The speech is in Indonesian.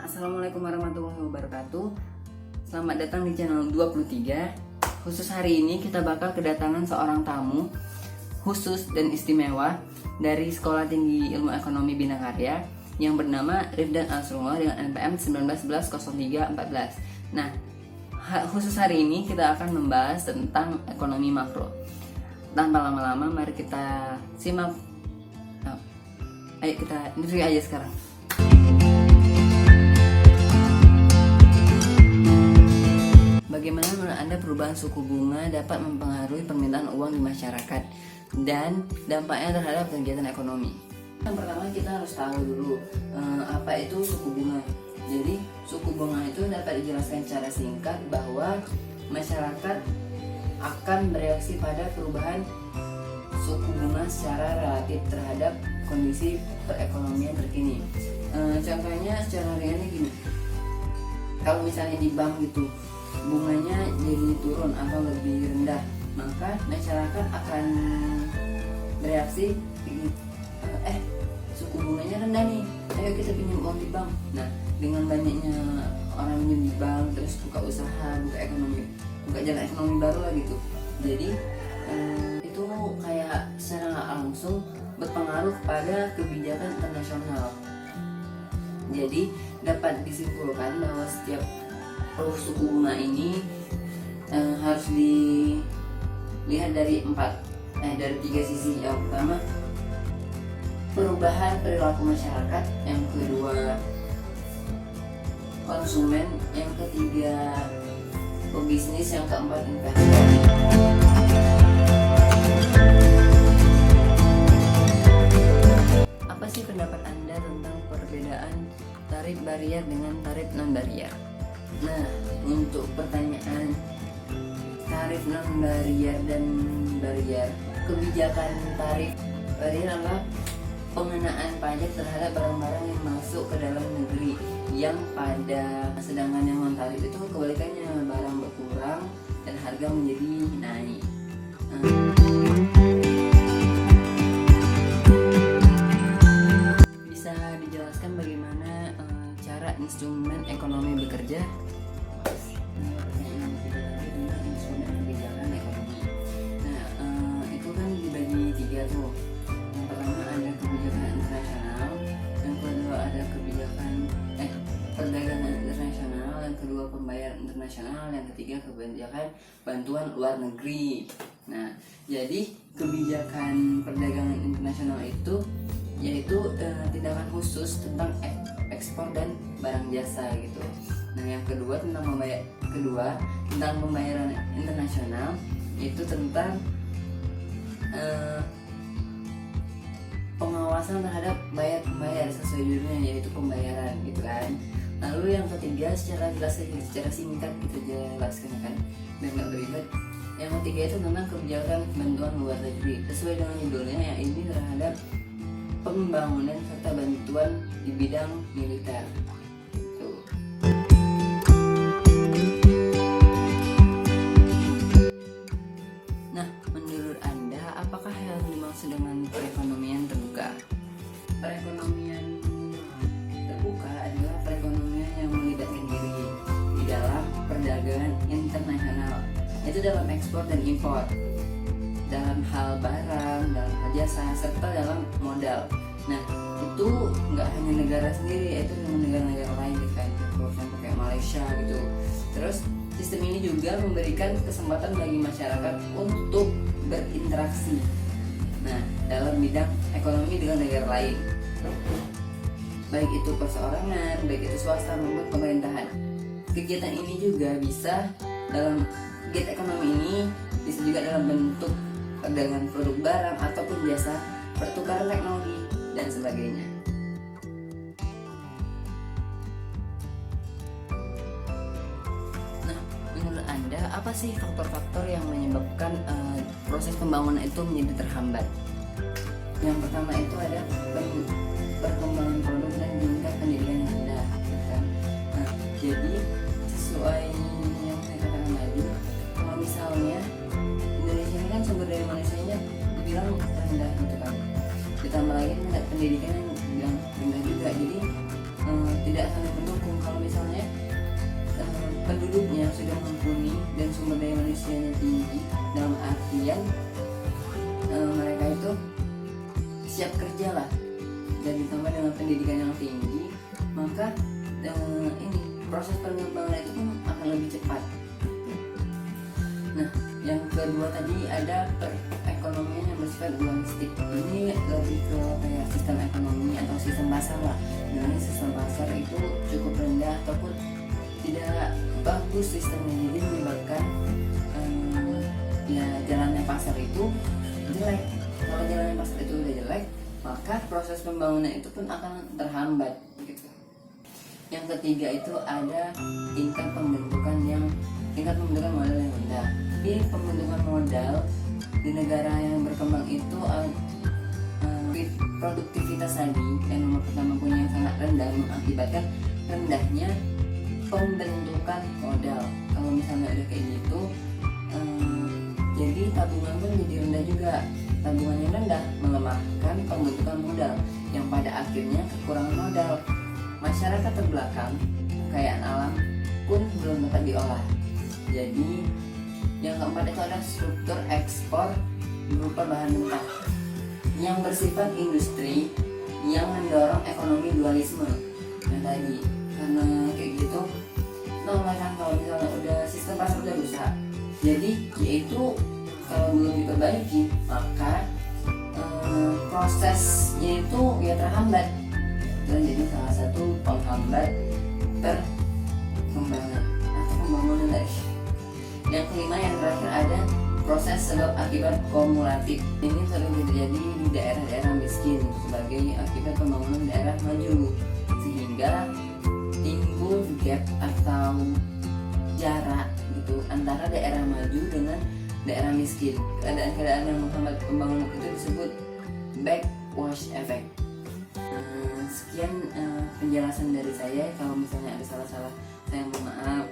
Assalamualaikum warahmatullahi wabarakatuh. Selamat datang di channel 23. Khusus hari ini kita bakal kedatangan seorang tamu khusus dan istimewa dari Sekolah Tinggi Ilmu Ekonomi Bina Karya yang bernama Rifdan Ansrullah dengan NPM 19110314. Nah, khusus hari ini kita akan membahas tentang ekonomi makro. Tanpa lama-lama, mari kita simak. Ayo kita interview aja sekarang. Bagaimana menurut Anda perubahan suku bunga dapat mempengaruhi permintaan uang di masyarakat dan dampaknya terhadap kegiatan ekonomi? Yang pertama kita harus tahu dulu apa itu suku bunga. Jadi suku bunga itu dapat dijelaskan secara singkat bahwa masyarakat akan bereaksi pada perubahan suku bunga secara relatif terhadap kondisi perekonomian terkini. Contohnya secara realnya gini, kalau misalnya di bank gitu bunganya jadi turun atau lebih rendah, maka masyarakat akan bereaksi suku bunganya rendah nih, ayo kita pinjam uang di bank. Nah, dengan banyaknya orang pinjam di bank, terus buka usaha, buka jalan ekonomi baru lah gitu. Jadi itu kayak secara nggak langsung berpengaruh pada kebijakan internasional. Jadi dapat disimpulkan bahwa setiap suku bunga ini harus dilihat dari tiga sisi. Yang pertama, perubahan perilaku masyarakat, yang kedua konsumen, yang ketiga pebisnis, yang keempat investor. Apa sih pendapat Anda tentang perbedaan tarif barier dengan tarif non barier? Nah, untuk pertanyaan tarif non barier dan barier, kebijakan tarif barier adalah pengenaan pajak terhadap barang-barang yang masuk ke dalam negeri, sedangkan yang non tarif itu kebalikannya, barang berkurang dan harga menjadi naik. Bisa dijelaskan bagaimana cara instrumen ekonomi bekerja? Instrumen kebijakan ekonomi. Nah, itu kan dibagi tiga tuh. Yang pertama ada kebijakan internasional, yang kedua ada kebijakan perdagangan internasional, yang kedua pembayaran internasional, yang ketiga kebijakan bantuan luar negeri. Nah, jadi kebijakan perdagangan internasional itu yaitu tindakan khusus tentang ekspor dan barang jasa gitu. Nah, yang kedua tentang pembayaran internasional, yaitu tentang pengawasan terhadap bayar sesuai judulnya, yaitu pembayaran gitu kan. Lalu yang ketiga secara singkat kita jelaskan kan, biar nggak beribet. Yang ketiga itu tentang kebijakan bantuan luar negeri, sesuai dengan judulnya, yang ini terhadap pembangunan serta bantuan di bidang militer. Nah, menurut Anda, apakah yang dimaksud dengan perekonomian terbuka? Perekonomian terbuka adalah perekonomian yang melibatkan diri di dalam perdagangan internasional, yaitu dalam ekspor dan impor, dalam hal barang, dalam hal jasa, serta dalam modal. Nah, itu nggak hanya negara sendiri, itu dengan negara-negara lain gitu kan, contoh kayak Malaysia gitu. Terus sistem ini juga memberikan kesempatan bagi masyarakat untuk berinteraksi, nah, dalam bidang ekonomi dengan negara lain, baik itu perseorangan, baik itu swasta maupun pemerintahan. Kegiatan ini juga bisa kegiatan ekonomi ini bisa juga dalam bentuk perdagangan produk barang ataupun jasa, pertukaran teknologi dan sebagainya. Nah, menurut Anda apa sih faktor-faktor yang menyebabkan proses pembangunan itu menjadi terhambat? Yang pertama itu ada perkembangan produk dan tingkat pendidikan yang rendah, kan? Nah, jadi sesuai yang saya katakan tadi, kalau misalnya Indonesia ini kan sumber daya manusianya dibilang rendah gitu kan, ditambah lagi tingkat pendidikan yang rendah juga, jadi tidak saling mendukung. Kalau misalnya penduduknya sudah mumpuni dan sumber daya manusianya tinggi, dalam artian mereka itu siap kerja lah, dan ditambah dengan pendidikan yang tinggi, maka ini proses pengembangan itu pun akan lebih cepat. Nah, yang kedua tadi ada perekonomian yang bersifat dualistik. Ini lebih ke kayak sistem ekonomi atau sistem pasar lah. Dengan sistem pasar itu cukup rendah ataupun tidak bagus sistemnya, jadi menyebabkan ya jalannya pasar itu jelek. Kalau jalannya pasar itu udah jelek, maka proses pembangunan itu pun akan terhambat gitu. Yang ketiga itu ada tingkat pembentukan modal yang rendah. Di pembentukan modal di negara yang berkembang itu produktivitas tadi yang nomor pertama punya yang sangat rendah mengakibatkan rendahnya pembentukan modal. Kalau misalnya udah kayak gitu, jadi tabungan pun jadi rendah juga. Tabungan yang rendah melemahkan pembentukan modal yang pada akhirnya kekurangan modal. Masyarakat terbelakang, kekayaan alam pun belum dapat diolah. Jadi yang keempat itu ada struktur ekspor berupa bahan mentah yang bersifat industri yang mendorong ekonomi dualisme. Yang tadi karena kayak gitu, kan kalau misalnya udah sistem pasar udah rusak, jadi yaitu kalau belum diperbaiki maka prosesnya itu ya terhambat. Dan jadi salah satu penghambat perkembangan atau pembangunan tadi. Yang kelima yang terakhir ada proses sebab akibat kumulatif. Ini sering terjadi di daerah-daerah miskin sebagai akibat pembangunan daerah maju, sehingga timbul gap atau jarak gitu antara daerah maju dengan daerah miskin. Keadaan-keadaan yang menghambat pembangunan itu disebut backwash effect. Sekian penjelasan dari saya. Kalau misalnya ada salah-salah, saya mohon maaf.